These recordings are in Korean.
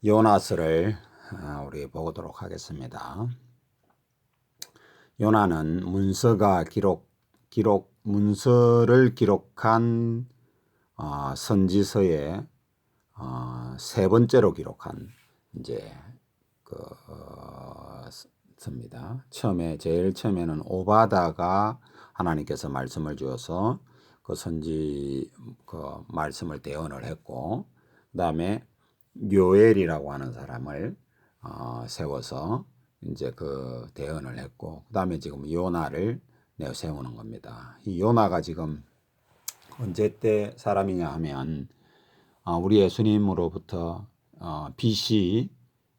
요나서를 우리 보도록 하겠습니다. 요나는 문서를 기록한 선지서의 세 번째로 기록한 이제 습니다. 제일 처음에는 오바다가 하나님께서 말씀을 주어서 그 선지 말씀을 대언을 했고, 그다음에 요엘이라고 하는 사람을 세워서 이제 그 대언을 했고, 그다음에 지금 요나를 내어 세우는 겁니다. 이 요나가 지금 언제 때 사람이냐 하면 우리 예수님으로부터 BC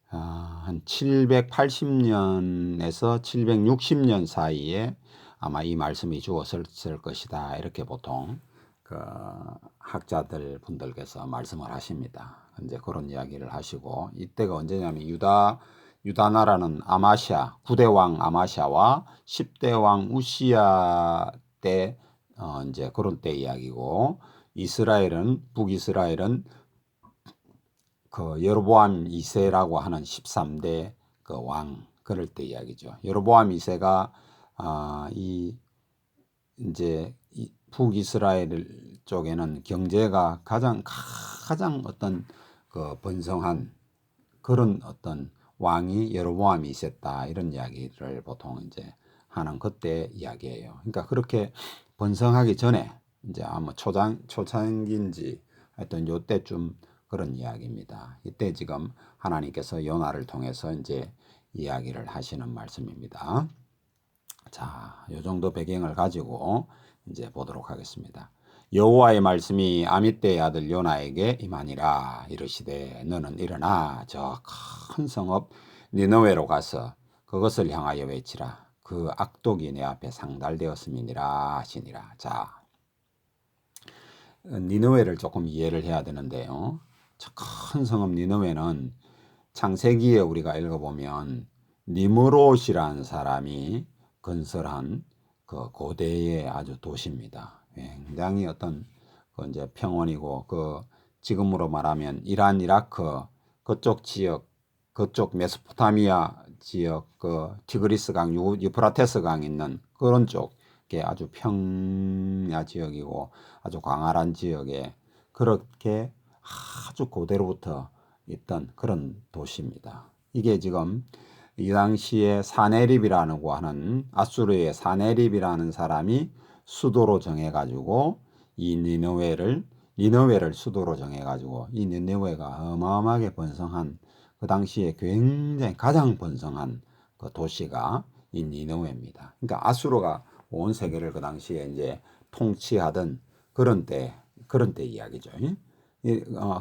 한 780년에서 760년 사이에 아마 이 말씀이 주어졌을 것이다, 이렇게 보통 그 학자들 분들께서 말씀을 하십니다. 이제 그런 이야기를 하시고, 이때가 언제냐면 유다 나라는 9대 왕 아마샤와 10대 왕 우시야 때 이제 그런 때 이야기고, 북이스라엘은 그 여로보암 2세라고 하는 13대 그 왕, 그럴 때 이야기죠. 여로보암 2세가 이제 북이스라엘 쪽에는 경제가 가장 어떤 그 번성한 그런 어떤 왕이 여로보암이 있었다, 이런 이야기를 보통 이제 하는 그때 이야기예요. 그러니까 그렇게 번성하기 전에 이제 아마 초창기인지 하여튼 요때쯤 그런 이야기입니다. 이때 지금 하나님께서 요나를 통해서 이제 이야기를 하시는 말씀입니다. 자, 요 정도 배경을 가지고 이제 보도록 하겠습니다. 여호와의 말씀이 아미떼의 아들 요나에게 임하니라. 이르시되 너는 일어나 저 큰 성읍 니느웨로 가서 그것을 향하여 외치라. 그 악독이 내 앞에 상달되었음이니라 하시니라. 자, 니느웨를 조금 이해를 해야 되는데요. 저 큰 성읍 니느웨는 창세기에 우리가 읽어보면 니므롯이라는 사람이 건설한 그 고대의 아주 도시입니다. 굉장히 어떤 그 이제 평원이고, 그 지금으로 말하면 이란, 이라크 그쪽 지역, 그쪽 메소포타미아 지역, 그 티그리스 강, 유프라테스 강 있는 그런 쪽에 아주 평야 지역이고 아주 광활한 지역에 그렇게 아주 고대로부터 있던 그런 도시입니다. 이게 지금 이 당시에 사네립이라고 하는 아수르의 사네립이라는 사람이 수도로 정해가지고 이 니느웨를 수도로 정해가지고 이 니느웨가 어마어마하게 번성한, 그 당시에 굉장히 가장 번성한 그 도시가 이 니느웨입니다. 그러니까 아수르가 온 세계를 그 당시에 이제 통치하던 그런 때 이야기죠.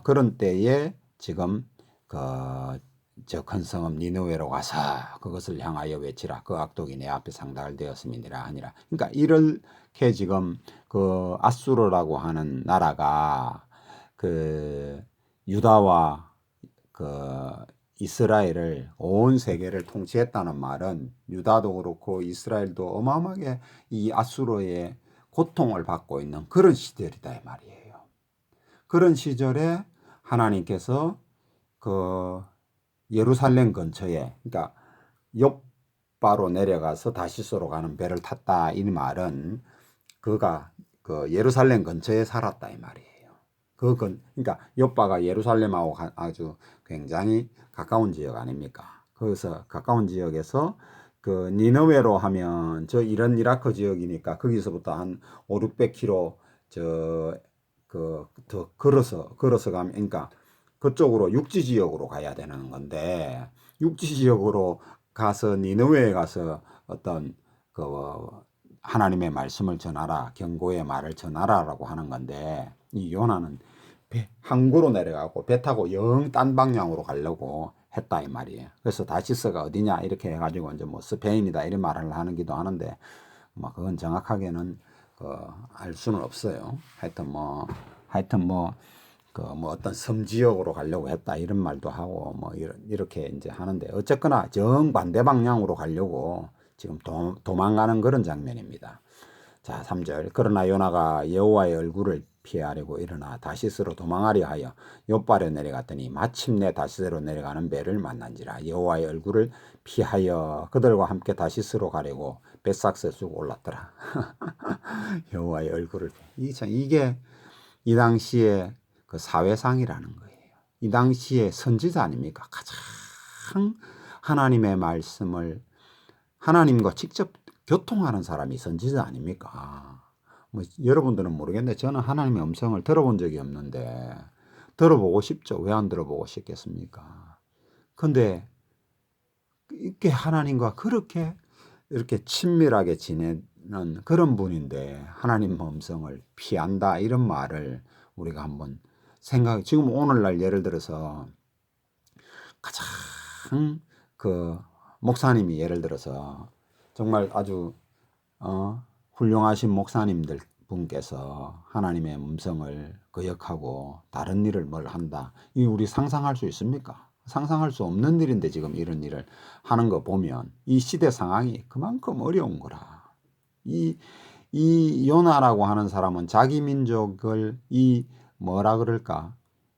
그런 때에 지금 저 큰 성읍 니느웨로 가서 그것을 향하여 외치라. 그 악독이 내 앞에 상달되었음이니라 하니라. 그러니까 이렇게 지금 그 아수르라고 하는 나라가 그 유다와 그 이스라엘을, 온 세계를 통치했다는 말은 유다도 그렇고 이스라엘도 어마어마하게 이 아수르의 고통을 받고 있는 그런 시절이다, 이 말이에요. 그런 시절에 하나님께서 그 예루살렘 근처에, 그러니까 욥바로 내려가서 다시스로 가는 배를 탔다, 이 말은 그가 그 예루살렘 근처에 살았다, 이 말이에요. 그러니까 욥바가 예루살렘하고 아주 굉장히 가까운 지역 아닙니까? 그래서 가까운 지역에서 그 니느웨로 하면 저 이란 이라크 지역이니까 거기서부터 한 500-600km 더 걸어서 가면, 그러니까 그쪽으로 육지 지역으로 가야 되는 건데, 육지 지역으로 가서 니느웨에 가서 어떤 그 하나님의 말씀을 전하라, 경고의 말을 전하라라고 하는 건데, 이 요나는 항구로 내려가고 배 타고 영 딴 방향으로 가려고 했다, 이 말이에요. 그래서 다시스가 어디냐 이렇게 해가지고 이제 뭐 스페인이다 이런 말을 하기도 하는데, 뭐 그건 정확하게는 알 수는 없어요. 하여튼 뭐 어떤 섬 지역으로 가려고 했다 이런 말도 하고 뭐 이렇게 이제 하는데, 어쨌거나 정반대 방향으로 가려고 지금 도망가는 그런 장면입니다. 자, 3절. 그러나 요나가 여호와의 얼굴을 피하려고 일어나 다시스로 도망하려 하여 욥바로 내려갔더니 마침내 다시스로 내려가는 배를 만난지라. 여호와의 얼굴을 피하여 그들과 함께 다시스로 가려고 뱃삭스 쭉 올랐더라. 여호와의 얼굴을 이게 이 당시에 그 사회상이라는 거예요. 이 당시에 선지자 아닙니까? 가장 하나님의 말씀을 하나님과 직접 교통하는 사람이 선지자 아닙니까? 뭐 여러분들은 모르겠는데 저는 하나님의 음성을 들어본 적이 없는데 들어보고 싶죠. 왜 안 들어보고 싶겠습니까? 근데 이렇게 하나님과 그렇게 이렇게 친밀하게 지내는 그런 분인데 하나님 음성을 피한다 이런 말을 우리가 한번 지금 오늘날 예를 들어서 가장 그 목사님이 예를 들어서 정말 아주 훌륭하신 목사님들 분께서 하나님의 음성을 거역하고 다른 일을 뭘 한다. 이 우리 상상할 수 있습니까? 상상할 수 없는 일인데 지금 이런 일을 하는 거 보면 이 시대 상황이 그만큼 어려운 거라. 이 요나라고 하는 사람은 자기 민족을 뭐라 그럴까?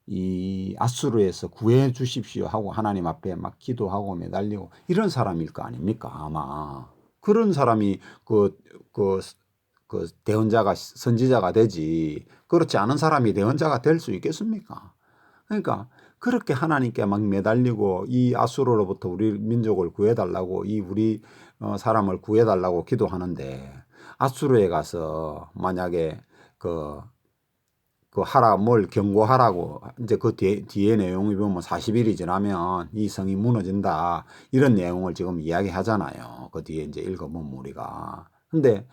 이 아수르에서 구해 주십시오 하고 하나님 앞에 막 기도하고 매달리고 이런 사람일 거 아닙니까? 아마. 그런 사람이 그 대언자가 선지자가 되지 그렇지 않은 사람이 대언자가 될 수 있겠습니까? 그러니까 그렇게 하나님께 막 매달리고 이 아수르로부터 우리 민족을 구해달라고 우리 사람을 구해달라고 기도하는데 아수르에 가서 만약에 뭘 경고하라고 이제 그 뒤에 내용이 보면 40일이 지나면 이 성이 무너진다 이런 내용을 지금 이야기하잖아요. 그 뒤에 이제 읽어보면 우리가. 근데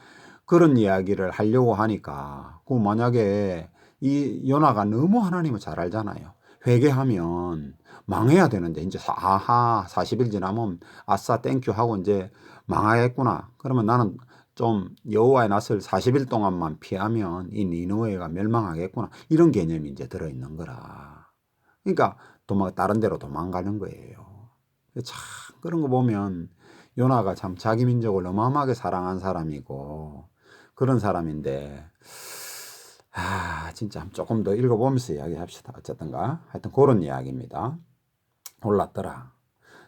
그런 이야기를 하려고 하니까 만약에 이 요나가 너무 하나님을 잘 알잖아요. 회개하면 망해야 되는데 이제 40일 지나면 아싸 땡큐 하고 이제 망하겠구나. 그러면 나는 좀 여호와의 낯을 40일 동안만 피하면 이 니느웨가 멸망하겠구나. 이런 개념이 이제 들어있는 거라. 그러니까 다른 데로 도망가는 거예요. 참 그런 거 보면 요나가 참 자기 민족을 어마어마하게 사랑한 사람이고 그런 사람인데 진짜 조금 더 읽어보면서 이야기합시다. 어쨌든가 하여튼 그런 이야기입니다. 올랐더라.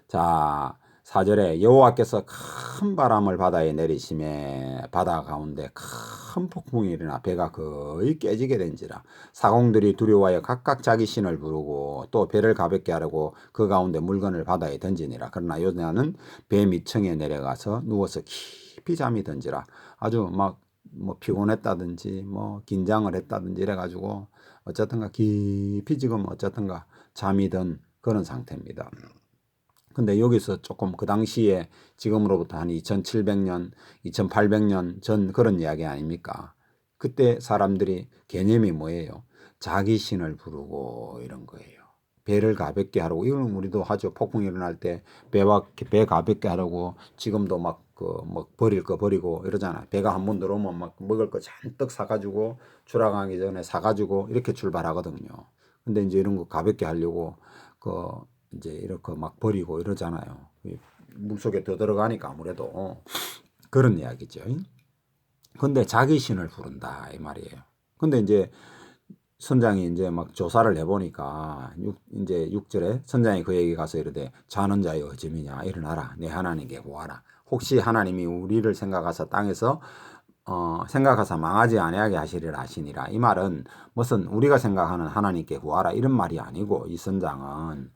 자 4절에 여호와께서 큰 바람을 바다에 내리심에 바다 가운데 큰 폭풍이 일어나 배가 거의 깨지게 된지라. 사공들이 두려워하여 각각 자기 신을 부르고 또 배를 가볍게 하려고 그 가운데 물건을 바다에 던지니라. 그러나 요나는 배 밑층에 내려가서 누워서 깊이 잠이 든지라. 아주 막 피곤했다든지 긴장을 했다든지 이래가지고 어쨌든가 깊이 지금 어쨌든가 잠이 든 그런 상태입니다. 근데 여기서 조금 그 당시에 지금으로부터 한 2700년, 2800년 전 그런 이야기 아닙니까? 그때 사람들이 개념이 뭐예요? 자기 신을 부르고 이런 거예요. 배를 가볍게 하라고. 이건 우리도 하죠. 폭풍이 일어날 때 배 가볍게 하라고 지금도 버릴 거 버리고 이러잖아. 배가 한 번 들어오면 막 먹을 거 잔뜩 사가지고 출항하기 전에 사가지고 이렇게 출발하거든요. 근데 이제 이런 거 가볍게 하려고 이제 이렇게 막 버리고 이러잖아요. 물속에 더 들어가니까 아무래도 그런 이야기죠. 근데 자기 신을 부른다 이 말이에요. 근데 이제 선장이 이제 막 조사를 해보니까 이제 6절에 선장이 그에게 가서 이르되 자는 자의 어찌미냐 일어나라 내 하나님께 구하라. 혹시 하나님이 우리를 생각하사 땅에서 생각하사 망하지 아니하게 하시리라 하시니라. 이 말은 무슨 우리가 생각하는 하나님께 구하라 이런 말이 아니고 이 선장은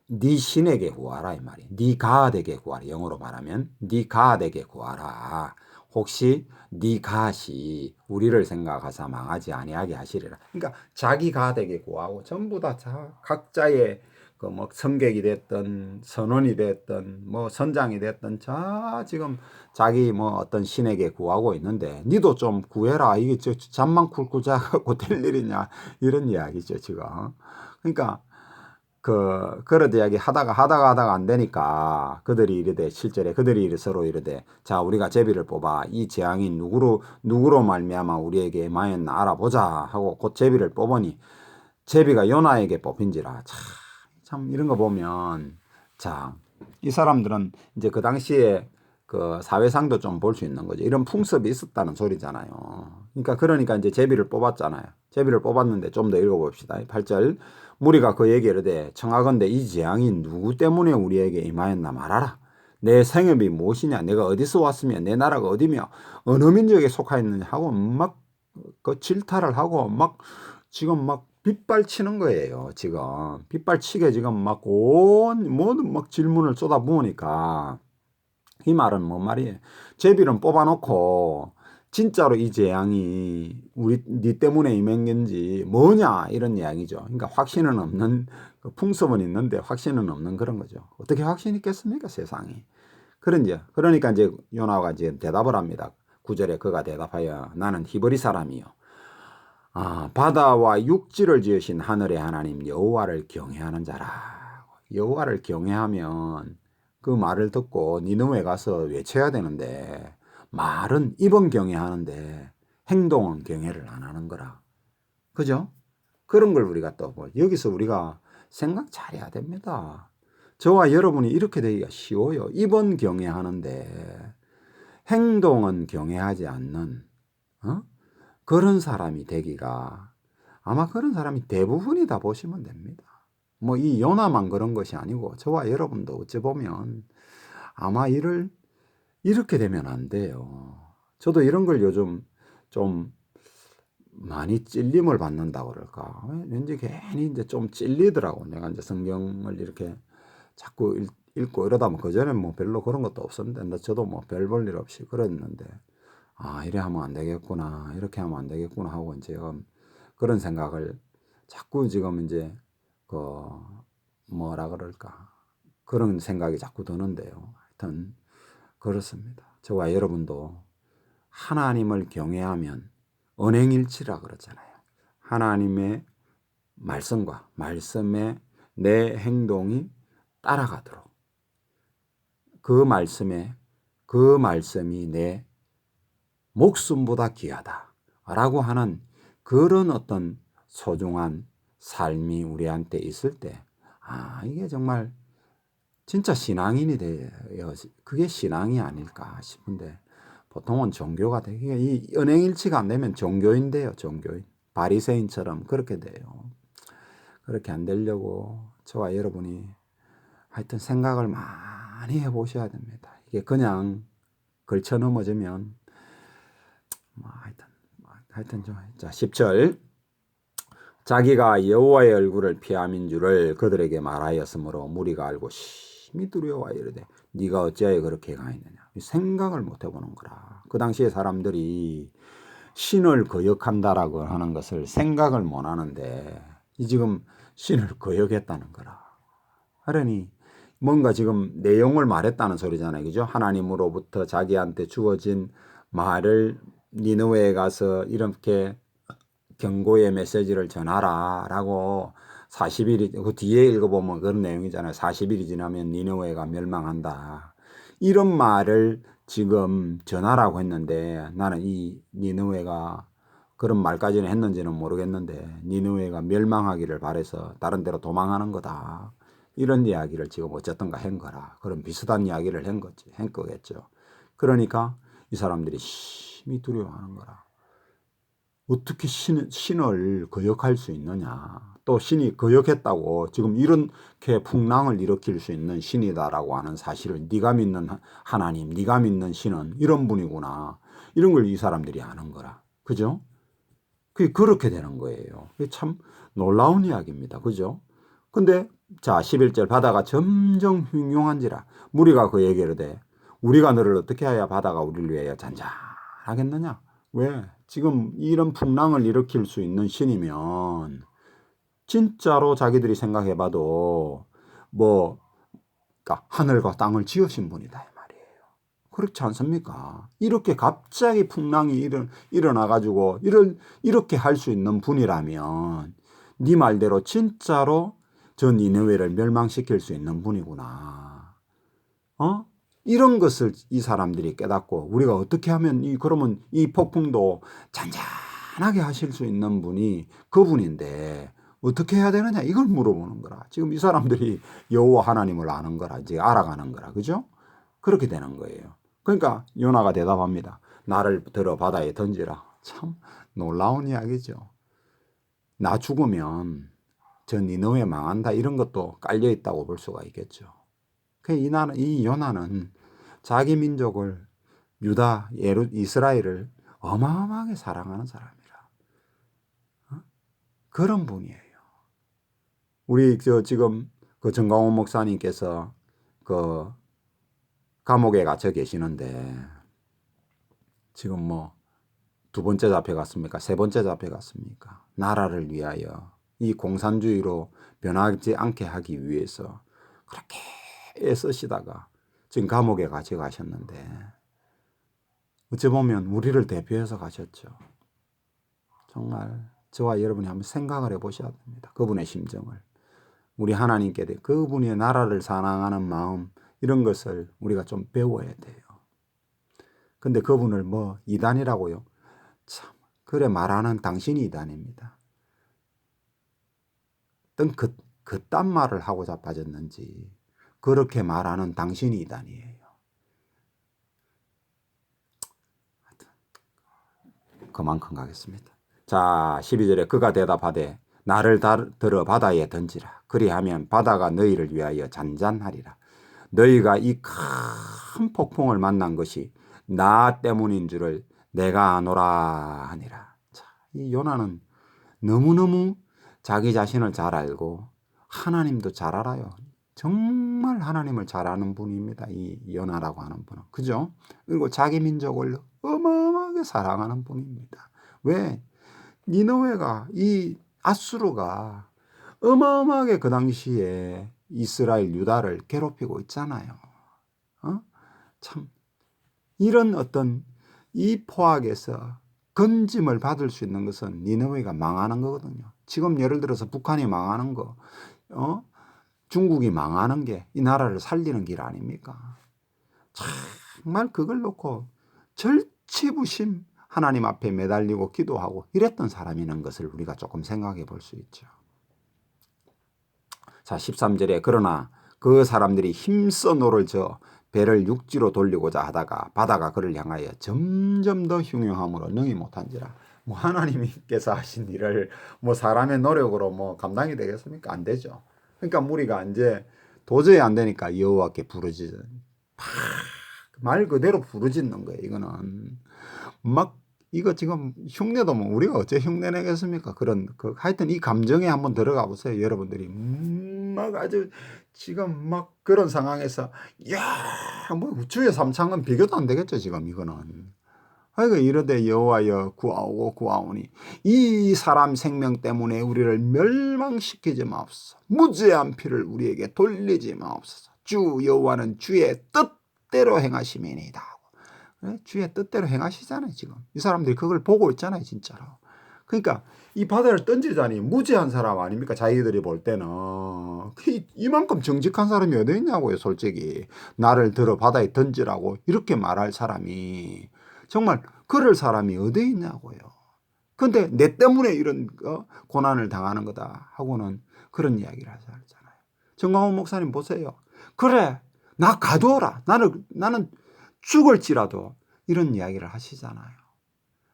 네 신에게 구하라 이 말이에요. 네 가드에게 구하라. 영어로 말하면 네 가드에게 구하라. 혹시 네 가시 우리를 생각하사 망하지 아니하게 하시리라. 그러니까 자기 가드에게 구하고 전부 다 각자의 성객이 됐든 선원이 됐든 선장이 됐든 지금 자기 어떤 신에게 구하고 있는데 니도 좀 구해라. 이게 잠만 쿨쿨 자고 될 일이냐 이런 이야기죠 지금. 그러니까 그런 이야기 하다가 안 되니까 그들이 이르되 7절에 그들이 서로 이르되 자 우리가 제비를 뽑아 이 재앙이 누구로 말미암아 우리에게 임하였나 알아보자 하고 곧 제비를 뽑으니 제비가 요나에게 뽑힌지라. 참 이런 거 보면 이 사람들은 이제 그 당시에 그 사회상도 좀 볼 수 있는 거죠. 이런 풍습이 있었다는 소리잖아요. 그러니까 이제 제비를 뽑았잖아요. 제비를 뽑았는데 좀 더 읽어봅시다. 8절. 무리가 그에게 이르되 청하건대 이 재앙이 누구 때문에 우리에게 임하였나 말하라. 내 생업이 무엇이냐, 내가 어디서 왔으며 내 나라가 어디며 어느 민족에 속하였느냐 하고 막 그 질타를 하고 막 지금 막 빗발치는 거예요. 지금 빗발치게 지금 막 온 모든 막 질문을 쏟아부으니까 이 말은 뭔 말이에요? 제비를 뽑아놓고 진짜로 이 재앙이 니 때문에 임한 건지 뭐냐 이런 이야기죠. 그러니까 확신은 없는 그 풍습은 있는데 확신은 없는 그런 거죠. 어떻게 확신이 있겠습니까, 세상이? 그러니까 이제 요나가 이제 대답을 합니다. 9절에 그가 대답하여 나는 히브리 사람이요. 바다와 육지를 지으신 하늘의 하나님 여호와를 경외하는 자라. 여호와를 경외하면 그 말을 듣고 니느웨 가서 외쳐야 되는데 말은 입은 경외하는데 행동은 경외를 안 하는 거라. 그죠? 그런 걸 우리가 또 여기서 우리가 생각 잘해야 됩니다. 저와 여러분이 이렇게 되기가 쉬워요. 입은 경외하는데 행동은 경외하지 않는 그런 사람이 되기가 아마 그런 사람이 대부분이다 보시면 됩니다. 뭐 이 요나만 그런 것이 아니고 저와 여러분도 어찌 보면 아마 이렇게 되면 안 돼요. 저도 이런 걸 요즘 좀 많이 찔림을 받는다고 그럴까. 왠지 괜히 이제 좀 찔리더라고. 내가 이제 성경을 이렇게 자꾸 읽고 이러다 뭐 그전에 뭐 별로 그런 것도 없었는데 저도 뭐 별 볼 일 없이 그랬는데 이래 하면 안 되겠구나. 이렇게 하면 안 되겠구나 하고 이제 그런 생각을 자꾸 지금 이제 그 뭐라 그럴까. 그런 생각이 자꾸 드는데요. 하여튼 그렇습니다. 저와 여러분도 하나님을 경외하면 언행일치라 그러잖아요. 하나님의 말씀과 말씀에 내 행동이 따라가도록 그 말씀이 내 목숨보다 귀하다라고 하는 그런 어떤 소중한 삶이 우리한테 있을 때 이게 정말 진짜 신앙인이 돼요. 그게 신앙이 아닐까 싶은데 보통은 종교가 되게 이 언행일치가 안 되면 종교인 돼요. 종교인. 바리새인처럼 그렇게 돼요. 그렇게 안 되려고 저와 여러분이 하여튼 생각을 많이 해보셔야 됩니다. 이게 그냥 걸쳐 넘어지면 하여튼 좀. 자, 10절. 자기가 여호와의 얼굴을 피함인 줄을 그들에게 말하였으므로 무리가 알고 심히 두려워하여 이르되 네가 어찌하여 그렇게 행하였느냐. 생각을 못 해보는 거라. 그 당시에 사람들이 신을 거역한다라고 하는 것을 생각을 못 하는데 지금 신을 거역했다는 거라. 그러니 뭔가 지금 내용을 말했다는 소리잖아요. 그죠? 하나님으로부터 자기한테 주어진 말을 니느웨에 가서 이렇게 경고의 메시지를 전하라 라고 40일이 그 뒤에 읽어보면 그런 내용이잖아요. 40일이 지나면 니느웨가 멸망한다. 이런 말을 지금 전하라고 했는데 나는 이 니느웨가 그런 말까지는 했는지는 모르겠는데 니느웨가 멸망하기를 바라서 다른 데로 도망하는 거다. 이런 이야기를 지금 어쨌든가 한 거라. 그런 비슷한 이야기를 한 거겠죠. 그러니까 이 사람들이 심히 두려워하는 거라. 어떻게 신을 거역할 수 있느냐. 또 신이 거역했다고 지금 이렇게 풍랑을 일으킬 수 있는 신이다라고 하는 사실을 네가 믿는 하나님, 네가 믿는 신은 이런 분이구나. 이런 걸 이 사람들이 아는 거라. 그죠? 그게 그렇게 되는 거예요. 그게 참 놀라운 이야기입니다. 그죠? 근데 자 11절 바다가 점점 흉흉한지라 무리가 그에게 이르되 우리가 너를 어떻게 하여 바다가 우리를 위하여 잔잔하겠느냐. 왜? 지금 이런 풍랑을 일으킬 수 있는 신이면 진짜로 자기들이 생각해봐도 그러니까 하늘과 땅을 지으신 분이다 이 말이에요. 그렇지 않습니까? 이렇게 갑자기 풍랑이 일어나가지고 이렇게 할 수 있는 분이라면 네 말대로 진짜로 저 니느웨를 멸망시킬 수 있는 분이구나. 이런 것을 이 사람들이 깨닫고 우리가 어떻게 하면 그러면 이 폭풍도 잔잔하게 하실 수 있는 분이 그분인데 어떻게 해야 되느냐 이걸 물어보는 거라. 지금 이 사람들이 여호와 하나님을 아는 거라. 이제 알아가는 거라. 그죠? 그렇게 되는 거예요. 그러니까 요나가 대답합니다. 나를 들어 바다에 던지라. 참 놀라운 이야기죠. 나 죽으면 저 니느웨 망한다 이런 것도 깔려 있다고 볼 수가 있겠죠. 이 요나는 자기 민족을 유다, 이스라엘을 어마어마하게 사랑하는 사람이라. 그런 분이에요. 우리 지금 그 정광훈 목사님께서 그 감옥에 갇혀 계시는데 지금 뭐 두 번째 잡혀갔습니까? 세 번째 잡혀갔습니까? 나라를 위하여 이 공산주의로 변하지 않게 하기 위해서 그렇게 애쓰시다가 지금 감옥에 갇혀 가셨는데 어찌 보면 우리를 대표해서 가셨죠. 정말 저와 여러분이 한번 생각을 해보셔야 됩니다. 그분의 심정을. 우리 하나님께 그분의 나라를 사랑하는 마음 이런 것을 우리가 좀 배워야 돼요. 근데 그분을 뭐 이단이라고요? 참 그래 말하는 당신이 이단입니다. 어떤 그딴 말을 하고 자빠졌는지 그렇게 말하는 당신이 이단이에요. 그만큼 가겠습니다. 자 12절에 그가 대답하되 나를 들어 바다에 던지라. 그리하면 바다가 너희를 위하여 잔잔하리라. 너희가 이 큰 폭풍을 만난 것이 나 때문인 줄을 내가 아노라 하니라. 자, 이 요나는 너무너무 자기 자신을 잘 알고 하나님도 잘 알아요. 정말 하나님을 잘 아는 분입니다. 이 요나라고 하는 분은. 그죠? 그리고 자기 민족을 어마어마하게 사랑하는 분입니다. 왜? 니느웨가 이 아수르가 어마어마하게 그 당시에 이스라엘 유다를 괴롭히고 있잖아요. 참 이런 어떤 이 포악에서 건짐을 받을 수 있는 것은 니느웨가 망하는 거거든요. 지금 예를 들어서 북한이 망하는 거, 중국이 망하는 게 이 나라를 살리는 길 아닙니까? 정말 그걸 놓고 절치부심 하나님 앞에 매달리고 기도하고 이랬던 사람이라는 것을 우리가 조금 생각해 볼 수 있죠. 자 13절에 그러나 그 사람들이 힘써 노를 저어 배를 육지로 돌리고자 하다가 바다가 그를 향하여 점점 더 흉흉함으로 능히 못한지라. 뭐 하나님께서 하신 일을 뭐 사람의 노력으로 뭐 감당이 되겠습니까? 안 되죠. 그러니까 우리가 이제 도저히 안 되니까 여호와께 부르짖는 말 그대로 부르짖는 거예요. 이거는 막 이거 지금 흉내도 뭐 우리가 어째 흉내 내겠습니까? 그런 하여튼 이 감정에 한번 들어가 보세요. 여러분들이 막 아주 지금 막 그런 상황에서 야뭐 우주의 삼창은 비교도 안 되겠죠. 지금 이거는. 아이고 이르되 여호와여 구하오고 구하오니 이 사람 생명 때문에 우리를 멸망시키지 마옵소서. 무죄한 피를 우리에게 돌리지 마옵소서. 주 여호와는 주의 뜻대로 행하심이니이다. 주의 뜻대로 행하시잖아요. 지금 이 사람들이 그걸 보고 있잖아요. 진짜로. 그러니까 이 바다를 던지자니 무죄한 사람 아닙니까? 자기들이 볼 때는 이만큼 정직한 사람이 어디 있냐고요. 솔직히 나를 들어 바다에 던지라고 이렇게 말할 사람이 정말 그럴 사람이 어디 있냐고요. 근데 내 때문에 이런 고난을 당하는 거다 하고는 그런 이야기를 하잖아요. 정광훈 목사님 보세요. 그래 나 가둬라. 나는 죽을지라도 이런 이야기를 하시잖아요.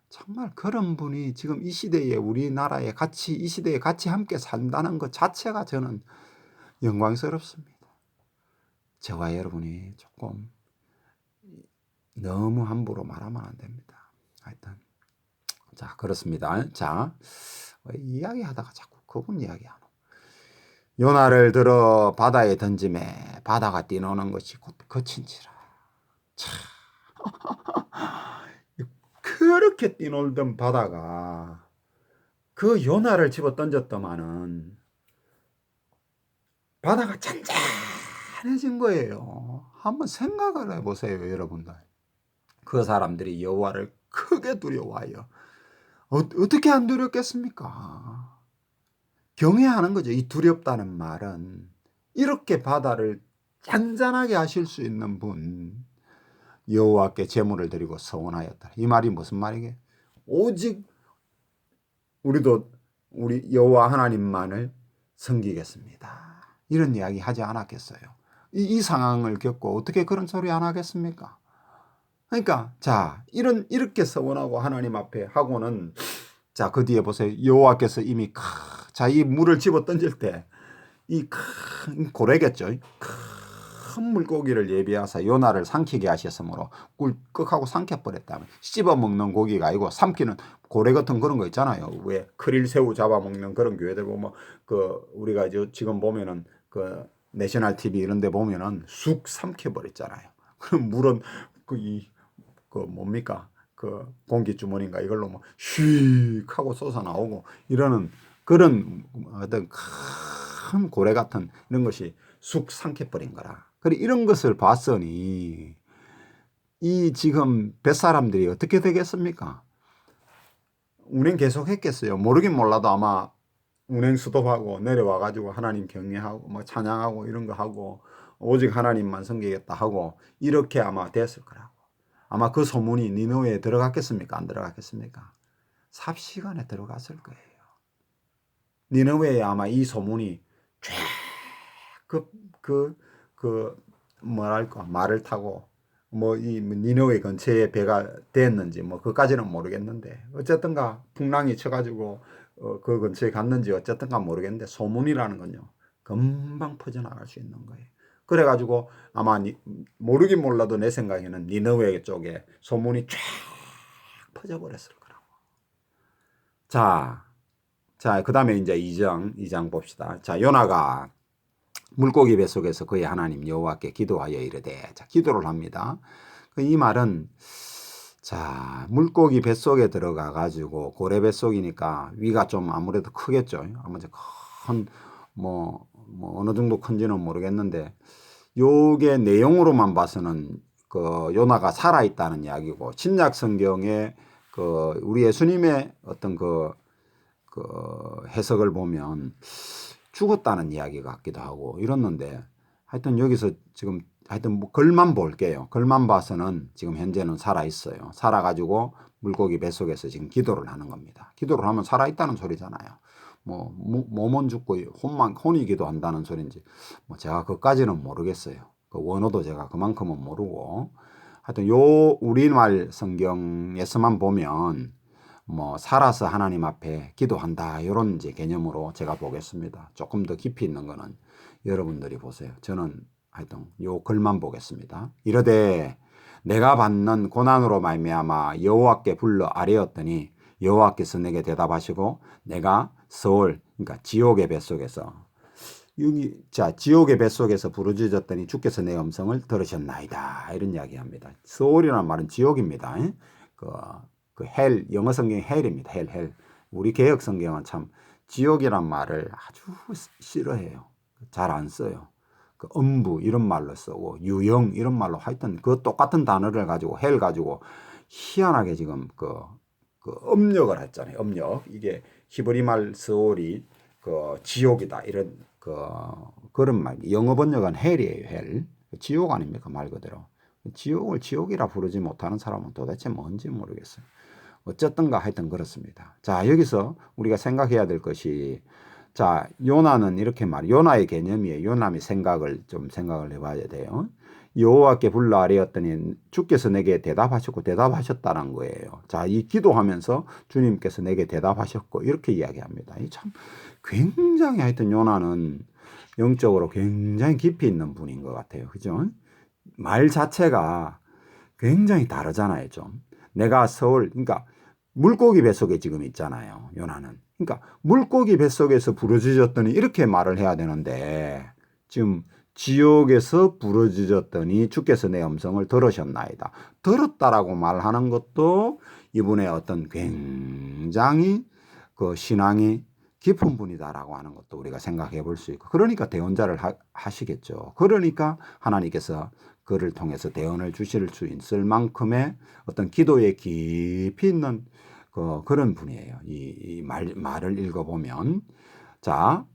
정말 그런 분이 지금 이 시대에 우리나라에 이 시대에 같이 함께 산다는 것 자체가 저는 영광스럽습니다. 저와 여러분이 조금 너무 함부로 말하면 안 됩니다. 하여튼 자 그렇습니다. 자 이야기하다가 자꾸 그분 이야기하노. 요나를 들어 바다에 던짐에 바다가 뛰노는 것이 곧 거친지라. 참 그렇게 뛰놀던 바다가 그 요나를 집어 던졌더만은 바다가 잔잔해진 거예요. 한번 생각을 해보세요, 여러분들. 그 사람들이 여호와를 크게 두려워하여 어떻게 안 두렵겠습니까? 경외하는 거죠. 이 두렵다는 말은 이렇게 바다를 잔잔하게 하실 수 있는 분 여호와께 제물을 드리고 서원하였다. 이 말이 무슨 말이게? 오직 우리 여호와 하나님만을 섬기겠습니다. 이런 이야기 하지 않았겠어요? 이 상황을 겪고 어떻게 그런 소리 안 하겠습니까? 그러니까 자 이렇게 서원하고 하나님 앞에 하고는 자 그 뒤에 보세요. 여호와께서 이미 자 이 물을 집어 던질 때 이 큰 고래겠죠. 큰 물고기를 예비하사 요나를 삼키게 하셨으므로 꿀꺽하고 삼켜버렸다. 씹어 먹는 고기가 아니고 삼키는 고래 같은 그런 거 있잖아요. 왜 크릴새우 잡아먹는 그런 교회들 보면 그 우리가 지금 보면은 그 내셔널 TV 이런 데 보면은 쑥 삼켜버렸잖아요. 그럼 물은 그 뭡니까? 그 공기주머니인가 이걸로 뭐 휙 하고 쏟아 나오고 이러는 그런 어떤 큰 고래 같은 이런 것이 쑥 삼켜버린 거라. 그래 이런 것을 봤으니 이 지금 뱃사람들이 어떻게 되겠습니까? 운행 계속 했겠어요. 모르긴 몰라도 아마 운행 스톱하고 내려와 가지고 하나님 경외하고 뭐 찬양하고 이런 거 하고 오직 하나님만 섬기겠다 하고 이렇게 아마 됐을 거라고. 아마 그 소문이 니느웨에 들어갔겠습니까? 안 들어갔겠습니까? 삽시간에 들어갔을 거예요. 니느웨에 아마 이 소문이 뭐랄까 말을 타고 뭐 이 니느웨 근처에 배가 됐는지 뭐 그까지는 모르겠는데 어쨌든가 풍랑이 쳐가지고 그 근처에 갔는지 어쨌든가 모르겠는데 소문이라는 건요 금방 퍼져나갈 수 있는 거예요. 그래가지고 아마 모르긴 몰라도 내 생각에는 니느웨 쪽에 소문이 쫙 퍼져버렸을 거라고. 자, 그 다음에 이제 2장 봅시다. 자, 요나가 물고기 뱃속에서 그의 하나님 여호와께 기도하여 이르되, 자, 기도를 합니다. 이 말은, 자, 물고기 뱃속에 들어가 가지고 고래 뱃속이니까 위가 좀 아무래도 크겠죠. 아무래도 어느 정도 큰지는 모르겠는데, 요게 내용으로만 봐서는 그 요나가 살아있다는 이야기고, 신약 성경에 그 우리 예수님의 어떤 그 해석을 보면 죽었다는 이야기 같기도 하고 이랬는데 하여튼 여기서 지금 하여튼 뭐 글만 볼게요. 글만 봐서는 지금 현재는 살아있어요. 살아가지고 물고기 뱃속에서 지금 기도를 하는 겁니다. 기도를 하면 살아있다는 소리잖아요. 뭐 몸은 죽고 혼이 기도한다는 소리인지 뭐 제가 그까지는 모르겠어요. 그 원어도 제가 그만큼은 모르고 하여튼 요 우리말 성경에서만 보면 뭐 살아서 하나님 앞에 기도한다 이런 이제 개념으로 제가 보겠습니다. 조금 더 깊이 있는 거는 여러분들이 보세요. 저는 하여튼 요 글만 보겠습니다. 이르되 내가 받는 고난으로 말미암아 여호와께 불러 아뢰었더니 여호와께서 내게 대답하시고 내가 서울 그러니까 지옥의 뱃속에서 지옥의 뱃속에서 부르짖었더니 주께서 내 음성을 들으셨나이다 이런 이야기합니다. 서울이라는 말은 지옥입니다. 헬, 영어 성경이 헬입니다. 헬. 우리 개혁 성경은 참 지옥이란 말을 아주 싫어해요. 잘 안 써요. 그 음부 이런 말로 쓰고 유영 이런 말로 하여튼 그 똑같은 단어를 가지고 헬 가지고 희한하게 지금 그 음력을 했잖아요. 음력. 이게 히브리 말 스올이 그 지옥이다 이런 그런 말. 영어 번역은 헬이에요. 헬. 지옥 아닙니까 말 그대로. 지옥을 지옥이라 부르지 못하는 사람은 도대체 뭔지 모르겠어요. 어쨌든가 하여튼 그렇습니다. 자, 여기서 우리가 생각해야 될 것이 자, 요나는 이렇게 요나의 개념이에요. 요나의 생각을 해봐야 돼요. 여호와께 불러 아뢰었더니 주께서 내게 대답하셨다는 거예요. 자, 이 기도하면서 주님께서 내게 대답하셨고 이렇게 이야기합니다. 참 굉장히 하여튼 요나는 영적으로 굉장히 깊이 있는 분인 것 같아요. 그죠? 말 자체가 굉장히 다르잖아요, 좀. 내가 그러니까 물고기 뱃속에 지금 있잖아요, 요나는. 그러니까 물고기 뱃속에서 부르짖었더니 이렇게 말을 해야 되는데 지금 지옥에서 부르짖었더니 주께서 내 음성을 들으셨나이다. 들었다라고 말하는 것도 이분의 어떤 굉장히 그 신앙이 깊은 분이다라고 하는 것도 우리가 생각해 볼 수 있고 그러니까 대언자를 하시겠죠. 그러니까 하나님께서 그를 통해서 대언을 주실 수 있을 만큼의 어떤 기도에 깊이 있는 그런 분이에요. 이 말을 읽어보면 자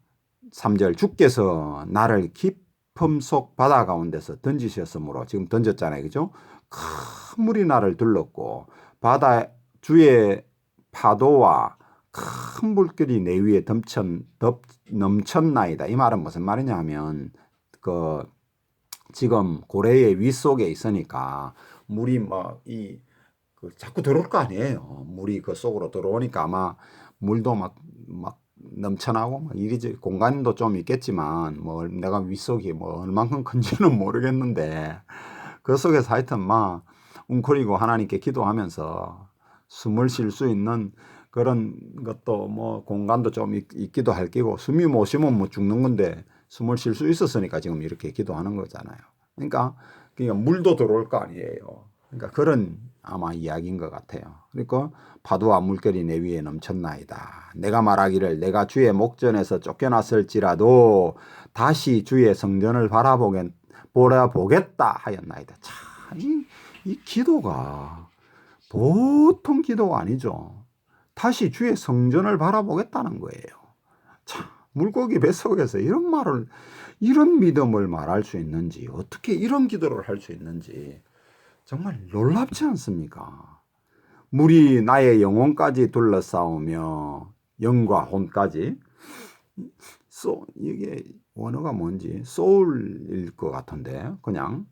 3절 주께서 나를 깊음 속 바다 가운데서 던지셨으므로 지금 던졌잖아요. 그죠? 큰 물이 나를 둘렀고 바다 주의 파도와 큰 물결이 내 위에 넘쳤나이다. 이 말은 무슨 말이냐 하면 지금 고래의 윗속에 있으니까 물이 자꾸 들어올 거 아니에요. 물이 그 속으로 들어오니까 아마 물도 막 넘쳐나고 막 이리저리 공간도 좀 있겠지만 뭐 내가 윗속이 뭐 얼만큼 큰지는 모르겠는데 그 속에서 하여튼 막 웅크리고 하나님께 기도하면서 숨을 쉴 수 있는 그런 것도 뭐 공간도 좀 있기도 할 끼고 숨이 못 쉬면 뭐 죽는 건데 숨을 쉴 수 있었으니까 지금 이렇게 기도하는 거잖아요. 그러니까 물도 들어올 거 아니에요. 그러니까 그런 아마 이야기인 것 같아요. 그러니까 파도와 물결이 내 위에 넘쳤나이다. 내가 말하기를 내가 주의 목전에서 쫓겨났을지라도 다시 주의 성전을 바라보겠다 하였나이다. 참, 이 기도가 보통 기도가 아니죠. 다시 주의 성전을 바라보겠다는 거예요. 참, 물고기 뱃속에서 이런 믿음을 말할 수 있는지, 어떻게 이런 기도를 할 수 있는지, 정말 놀랍지 않습니까? 물이 나의 영혼까지 둘러싸우며, 영과 혼까지, 이게 원어가 뭔지, 소울일 것 같은데, 그냥,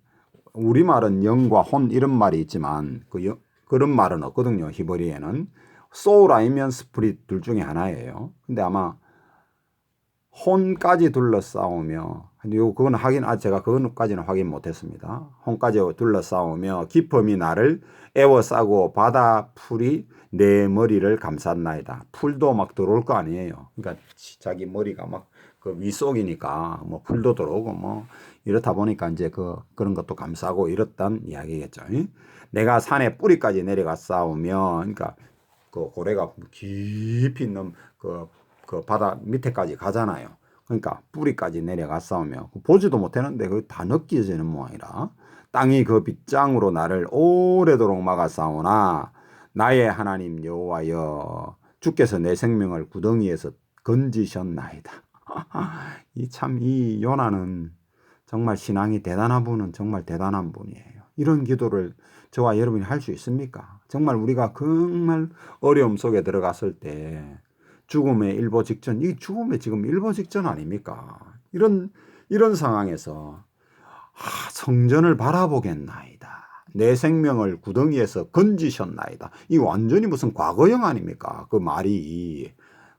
우리말은 영과 혼 이런 말이 있지만, 그런 말은 없거든요, 히브리에는. 소울 아니면 스피릿 둘 중에 하나예요. 근데 아마, 혼까지 둘러싸우며 그건 제가 그거까지는 확인 못했습니다. 혼까지 둘러싸우며 기품이 나를 에워싸고 바다 풀이 내 머리를 감쌌나이다. 풀도 막 들어올 거 아니에요. 그러니까 자기 머리가 막 그 윗속이니까 뭐 풀도 들어오고 뭐 이렇다 보니까 이제 그런 것도 감싸고 이렇단 이야기겠죠. 내가 산의 뿌리까지 내려가 싸우며 그러니까 그 고래가 깊이 있는 그 바다 밑에까지 가잖아요. 그러니까 뿌리까지 내려가 싸우며 보지도 못했는데 그 다 느껴지는 모양이라 땅이 그 빗장으로 나를 오래도록 막아 싸우나 나의 하나님 여호와여 주께서 내 생명을 구덩이에서 건지셨나이다. 이 요나는 정말 신앙이 대단한 분은 정말 대단한 분이에요. 이런 기도를 저와 여러분이 할 수 있습니까? 정말 우리가 정말 어려움 속에 들어갔을 때 죽음의 일보 직전, 이 죽음의 지금 일보 직전 아닙니까? 이런 상황에서 성전을 바라보겠나이다. 내 생명을 구덩이에서 건지셨나이다. 이 완전히 무슨 과거형 아닙니까? 그 말이.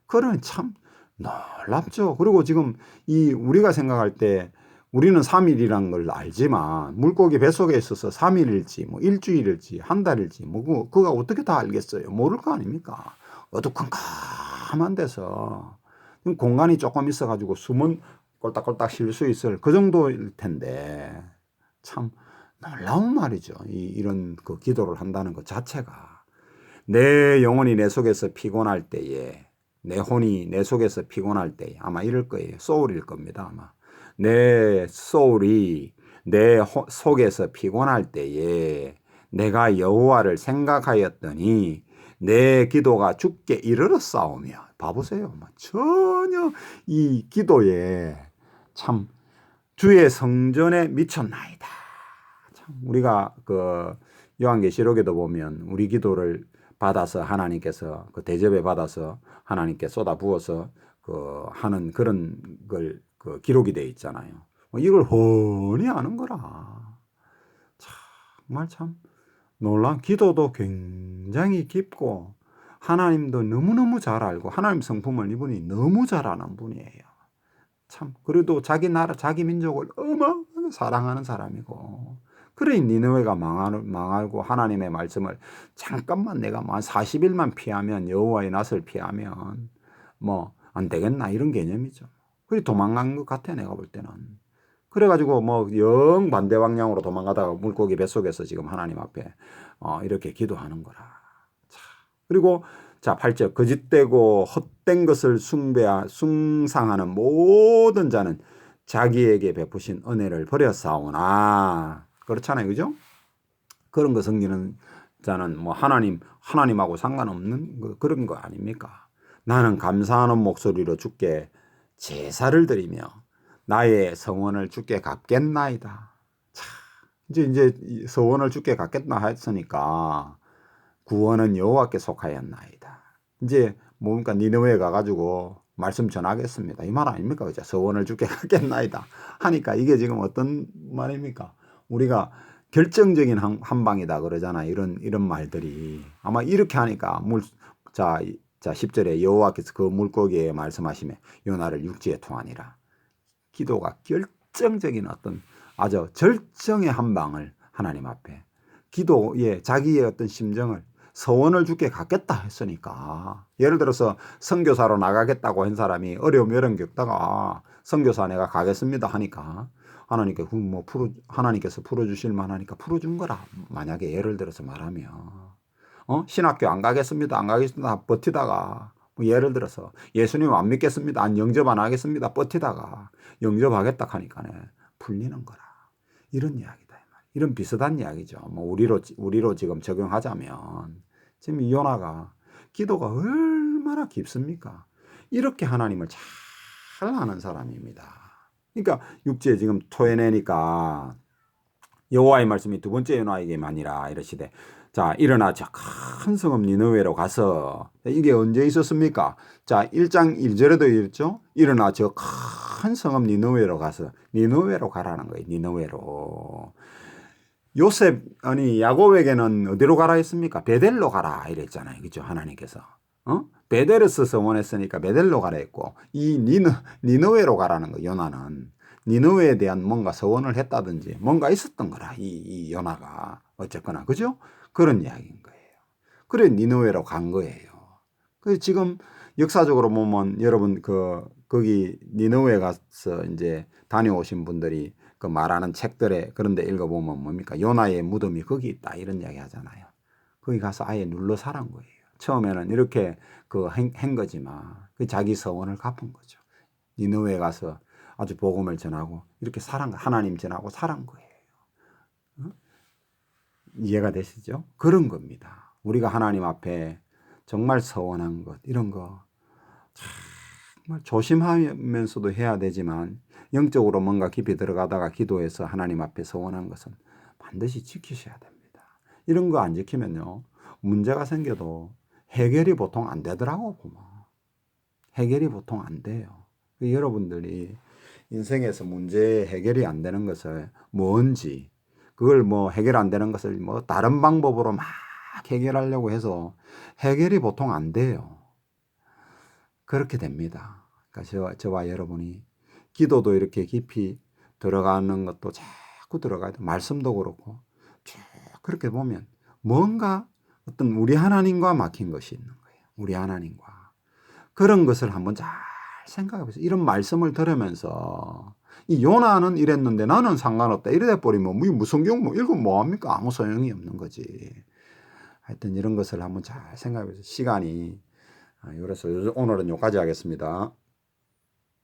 그러니 참 놀랍죠. 그리고 지금 우리가 생각할 때 우리는 3일이란 걸 알지만 물고기 뱃속에 있어서 3일일지 뭐 일주일일지 한 달일지 뭐 그가 어떻게 다 알겠어요. 모를 거 아닙니까? 어두컴컴한 데서 공간이 조금 있어가지고 숨은 꼴딱꼴딱 쉴 수 있을 그 정도일 텐데 참 놀라운 말이죠. 이런 그 기도를 한다는 것 자체가 내 영혼이 내 속에서 피곤할 때에 내 혼이 내 속에서 피곤할 때에 아마 이럴 거예요. 소울일 겁니다. 아마 내 소울이 내 속에서 피곤할 때에 내가 여호와를 생각하였더니 내 기도가 주께 이르렀사오며 봐보세요. 전혀 이 기도에 참 주의 성전에 미쳤나이다. 참 우리가 그 요한계시록에도 보면 우리 기도를 받아서 하나님께서 그 대접에 받아서 하나님께 쏟아 부어서 그 하는 그런 걸 그 기록이 되어 있잖아요. 이걸 훤히 아는 거라. 정말 참 놀란 기도도 굉장히 깊고 하나님도 너무너무 잘 알고 하나님 성품을 이분이 너무 잘 아는 분이에요. 참 그래도 자기 나라 자기 민족을 어마어마하게 사랑하는 사람이고 그래 니느웨가 망하고 하나님의 말씀을 잠깐만 내가 뭐 한 40일만 피하면 여호와의 낯을 피하면 뭐 안 되겠나 이런 개념이죠. 그래 도망간 것 같아 내가 볼 때는. 그래가지고 뭐 영 반대 방향으로 도망가다가 물고기 뱃속에서 지금 하나님 앞에 이렇게 기도하는 거라. 자, 그리고 자 8절 거짓되고 헛된 것을 숭상하는 모든 자는 자기에게 베푸신 은혜를 버렸사오나 그렇잖아요. 그죠? 그런 거 섬기는 자는 뭐 하나님하고 상관없는 그런 거 아닙니까? 나는 감사하는 목소리로 주께 제사를 드리며 나의 성원을 주께 갚겠나이다. 자, 이제 서원을 주께 갚겠나 했으니까 구원은 여호와께 속하였나이다. 이제 뭡니까 니느웨 가가지고 말씀 전하겠습니다. 이 말 아닙니까? 그죠? 서원을 주께 갖겠나이다 하니까 이게 지금 어떤 말입니까? 우리가 결정적인 한 방이다 그러잖아. 이런 말들이 아마 이렇게 하니까 자 10절에 여호와께서 그 물고기에 말씀하시며 요나를 육지에 투하니라. 기도가 결정적인 어떤 아주 절정의 한 방을 하나님 앞에 기도에 자기의 어떤 심정을 서원을 주께 갖겠다 했으니까, 예를 들어서 선교사로 나가겠다고 한 사람이 어려움 여름 겪다가 선교사 내가 가겠습니다 하니까 하나님께서 풀어주실 만하니까 풀어준 거라. 만약에 예를 들어서 말하면 신학교 안 가겠습니다 버티다가 예를 들어서 예수님 안 믿겠습니다, 안 영접 안 하겠습니다 버티다가 영접하겠다 하니까 풀리는 거라. 이런 이야기다. 이런 비슷한 이야기죠. 뭐 우리로 지금 적용하자면 지금 이 요나가 기도가 얼마나 깊습니까? 이렇게 하나님을 잘 아는 사람입니다. 그러니까 육지에 지금 토해내니까 여호와의 말씀이 두 번째 요나에게만이라 이러시되, 자 일어나 저 큰 성읍 니느웨로 가서, 이게 언제 있었습니까? 자 1장 1절에도 있죠. 일어나 저 큰 성읍 니느웨로 가서, 니느웨로 가라는 거예요. 니느웨로. 야곱에게는 어디로 가라 했습니까? 베델로 가라 이랬잖아요. 그죠? 하나님께서. 베델에서 서원했으니까 베델로 가라 했고, 이 니느웨로 가라는 거. 요나는 니느웨에 대한 뭔가 서원을 했다든지 뭔가 있었던 거라. 이 요나가 어쨌거나, 그죠? 그런 이야기인 거예요. 그래 니느웨로 간 거예요. 그래서 지금 역사적으로 보면 여러분 거기 니느웨 가서 이제 다녀오신 분들이 그 말하는 책들에 그런데 읽어보면 뭡니까? 요나의 무덤이 거기 있다 이런 이야기 하잖아요. 거기 가서 아예 눌러 살은 거예요. 처음에는 이렇게 한 거지만 그 자기 서원을 갚은 거죠. 니느웨에 가서 아주 복음을 전하고 이렇게 살은 거, 하나님 전하고 살은 거예요. 이해가 되시죠? 그런 겁니다. 우리가 하나님 앞에 정말 서원한 것, 이런 거 정말 조심하면서도 해야 되지만, 영적으로 뭔가 깊이 들어가다가 기도해서 하나님 앞에 서원한 것은 반드시 지키셔야 됩니다. 이런 거 안 지키면요, 문제가 생겨도 해결이 보통 안 되더라고 보면. 해결이 보통 안 돼요. 여러분들이 인생에서 문제 해결이 안 되는 것을 뭔지, 그걸 해결 안 되는 것을 다른 방법으로 막 해결하려고 해서 해결이 보통 안 돼요. 그렇게 됩니다. 그러니까 저와 여러분이 기도도 이렇게 깊이 들어가는 것도 자꾸 들어가야 돼. 말씀도 그렇고 쭉 그렇게 보면 뭔가 어떤 우리 하나님과 막힌 것이 있는 거예요. 우리 하나님과. 그런 것을 한번 잘 생각해 보세요. 이런 말씀을 들으면서 이 요나는 이랬는데 나는 상관없다 이래 버리면 무슨 경우 읽으면 뭐합니까? 아무 소용이 없는 거지. 하여튼 이런 것을 한번 잘 생각해 보세요. 시간이 그래서 오늘은 여기까지 하겠습니다.